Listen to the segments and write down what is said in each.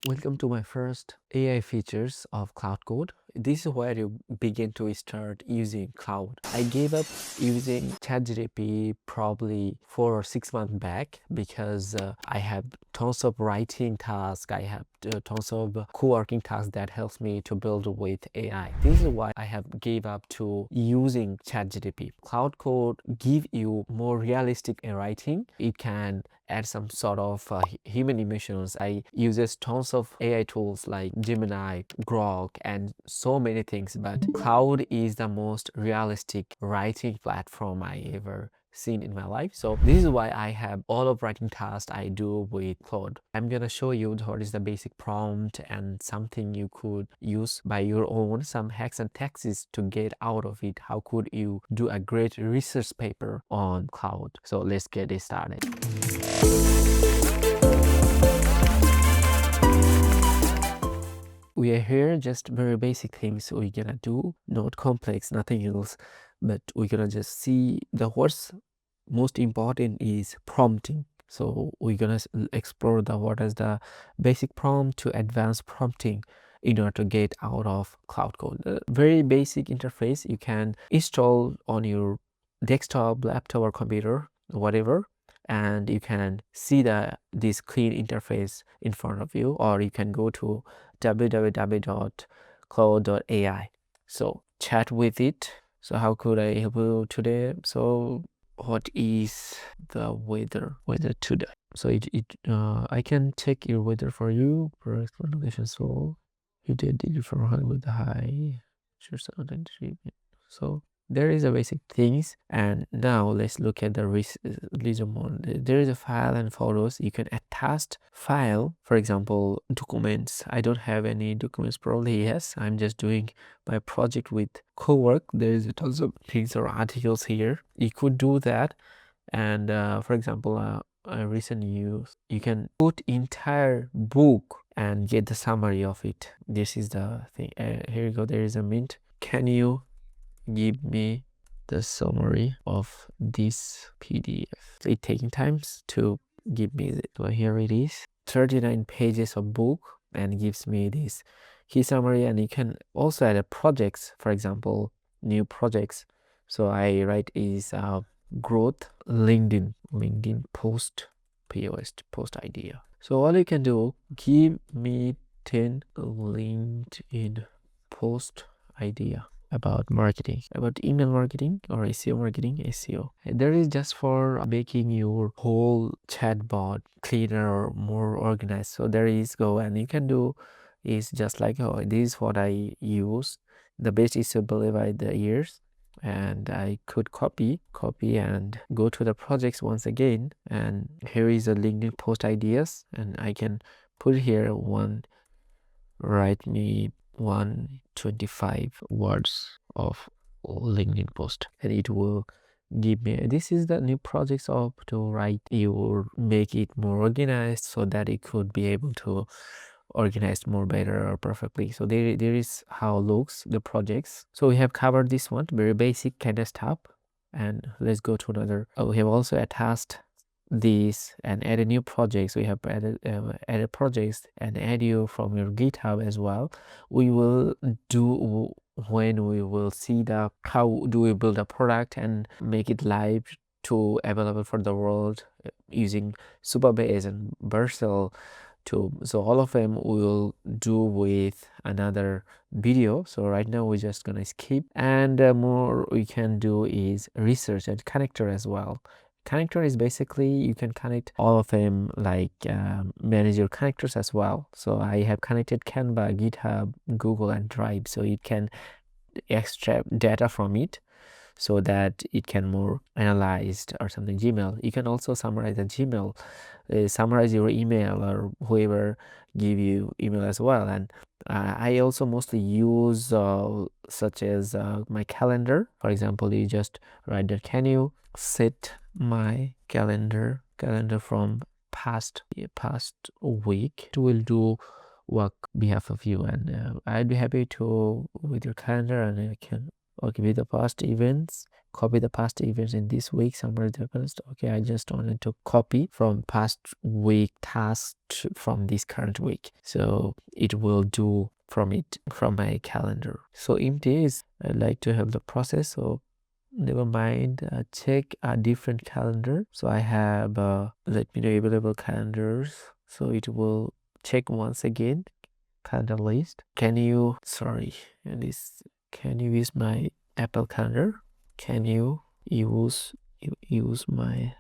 Welcome to my first AI features of Cloud Code. This is where you begin to start using Cloud. I gave up using ChatGPT probably 4 or 6 months back because I have tons of writing tasks. I have tons of co-working tasks that helps me to build with AI. This is why I have gave up to using ChatGPT. Cloud Code give you more realistic writing. It can add some sort of human emotions. I uses tons of AI tools like Gemini, Grok, and so many things, but Cloud is the most realistic writing platform I ever seen in my life. So this is why I have all of writing tasks I do with Claude. I'm gonna show you what is the basic prompt and something you could use by your own, some hacks and taxes to get out of it. How could you do a great research paper on Cloud? So let's get it started. We are here just very basic things we're gonna do, not complex, nothing else, but we're gonna just see the what's most important is prompting. So we're gonna explore the what is the basic prompt to advanced prompting in order to get out of Cloud Code. A very basic interface you can install on your desktop, laptop, or computer, whatever, and you can see this clean interface in front of you, or you can go to www.claude.ai. So chat with it. So how could I help you today? So what is the weather today? So I can check your weather for you per location. So you did it for with the high. So there is a basic things, and now let's look at the reason. There is a file and photos. You can attach file, for example, documents. I don't have any documents probably. Yes, I'm just doing my project with co-work. There is tons of things or articles here. You could do that, and for example, a recent use, you can put entire book and get the summary of it. This is the thing. Here you go. There is a mint. Can you give me the summary of this PDF? It's taking times to give me it. So here it is, 39 pages of book, and gives me this key summary. And you can also add a projects, for example, new projects. So I write is growth LinkedIn post post idea. So all you can do, give me 10 LinkedIn post idea about marketing, about email marketing or SEO marketing. SEO, there is just for making your whole chatbot cleaner or more organized. So there is go, and you can do is just like, oh, this is what I use. The best is to believe by the ears, and I could copy and go to the projects once again, and here is a LinkedIn post ideas, and I can put here write me 125 words of LinkedIn post, and it will give me, this is the new projects of to write. You will make it more organized so that it could be able to organize more better or perfectly. So there is how looks the projects. So we have covered this one, very basic kind of stuff, and let's go to another. We have also attached this and add a new project. So we have added projects and add you from your GitHub as well. We will do when we will see the how do we build a product and make it live to available for the world using Supabase and Vercel. So all of them we will do with another video. So right now we're just gonna skip, and more we can do is research and connector as well. Connector is basically you can connect all of them, like manage your connectors as well. So I have connected Canva, GitHub, Google, and Drive, so you can extract data from it so that it can more analyzed or something. Gmail, you can also summarize a Gmail, summarize your email or whoever give you email as well. And I also mostly use such as my calendar. For example, you just write that, can you set my calendar from past week? It will do work behalf of you, and I'd be happy to with your calendar, and I can give you the past events copy the past events in this week, summary the past. Okay, I just wanted to copy from past week tasks from this current week, so it will do from my calendar. So empty is I like to have the process, so never mind. Check a different calendar. So I have let me know available calendars, so it will check once again calendar list. Can you use my Apple calendar? Can you use my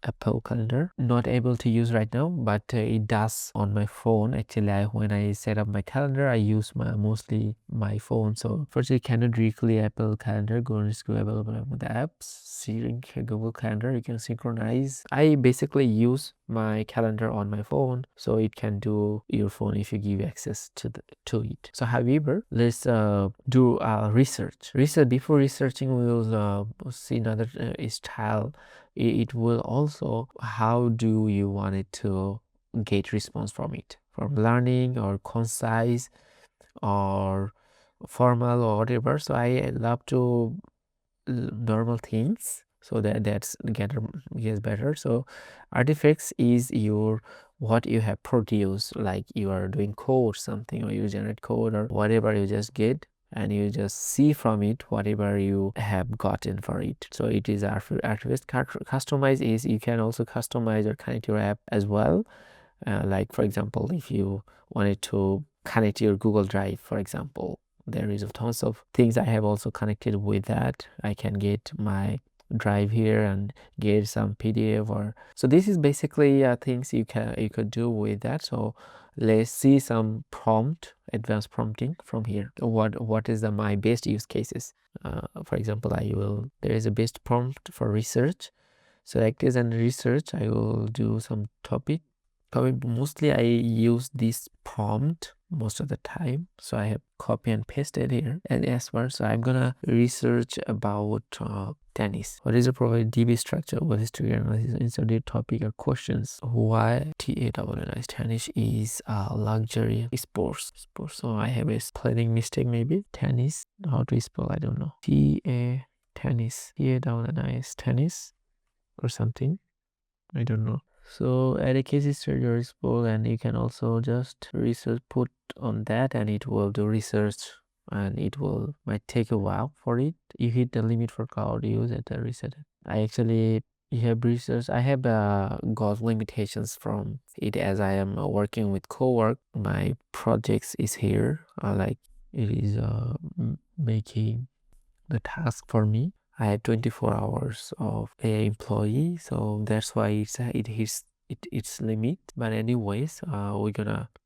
Apple calendar? Not able to use right now, but it does on my phone. Actually, when I set up my calendar, I use mostly my phone. So first, you cannot directly Apple calendar. Go and go available with the apps. Sync Google Calendar. You can synchronize. I basically use my calendar on my phone, so it can do your phone if you give access to it. So however, let's do research. Before researching, we will see another style. It will also, how do you want it to get response from it, from learning or concise or formal or whatever. So I love to normal things, so that's gets better. So artifacts is what you have produced, like you are doing code something, or you generate code or whatever, you just get and you just see from it whatever you have gotten for it. So it is artifacts. Customize is you can also customize or connect your app as well. Like for example, if you wanted to connect your Google Drive, for example, there is tons of things I have also connected with that. I can get my drive here and get some PDF or so. This is basically things you could do with that. So let's see some advanced prompting from here. What is my best use cases? For example, there is a best prompt for research. Select as and research. I will do some topic. Mostly I use this prompt most of the time, so I have copy and pasted here and as so I'm gonna research about tennis. What is the provided DB structure? What is trigger analysis? Insert the topic or questions. Why TANNIS? Tennis is a luxury sports. So I have a spelling mistake maybe. Tennis. How to spell? I don't know. Tennis. Tennis or something. I don't know. So add a case history your explore, and you can also just research, put on that, and it will do research, and might take a while for it. You hit the limit for cloud use at the reset. You have research. I have got limitations from it as I am working with co-work. My projects is here. Like it is making the task for me. I had 24 hours of AI employee, so that's why it hits its limit. But anyways,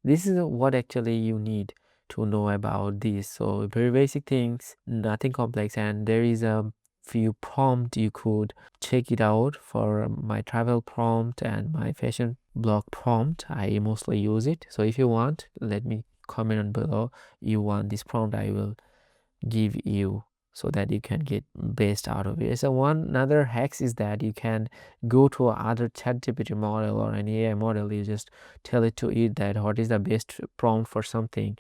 this is what actually you need to know about this. So very basic things, nothing complex, and there is a few prompt you could check it out. For my travel prompt and my fashion blog prompt, I mostly use it. So if you want, let me comment on below you want this prompt, I will give you, so that you can get best out of it. So another hacks is that you can go to other ChatGPT model or an AI model. You just tell it to it that what is the best prompt for something.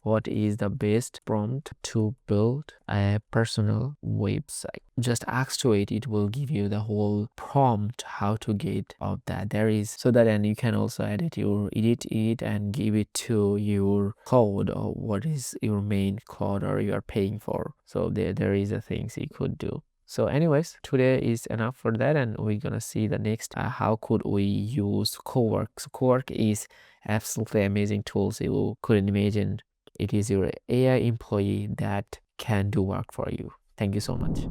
What is the best prompt to build a personal website? Just ask to it. It will give you the whole prompt how to get of that. And you can also edit it and give it to your cloud, or what is your main cloud or you are paying for. So there is a things you could do. So anyways, today is enough for that, and we're gonna see the next how could we use co-work. So co-work is absolutely amazing tools you couldn't imagine. It is your AI employee that can do work for you. Thank you so much.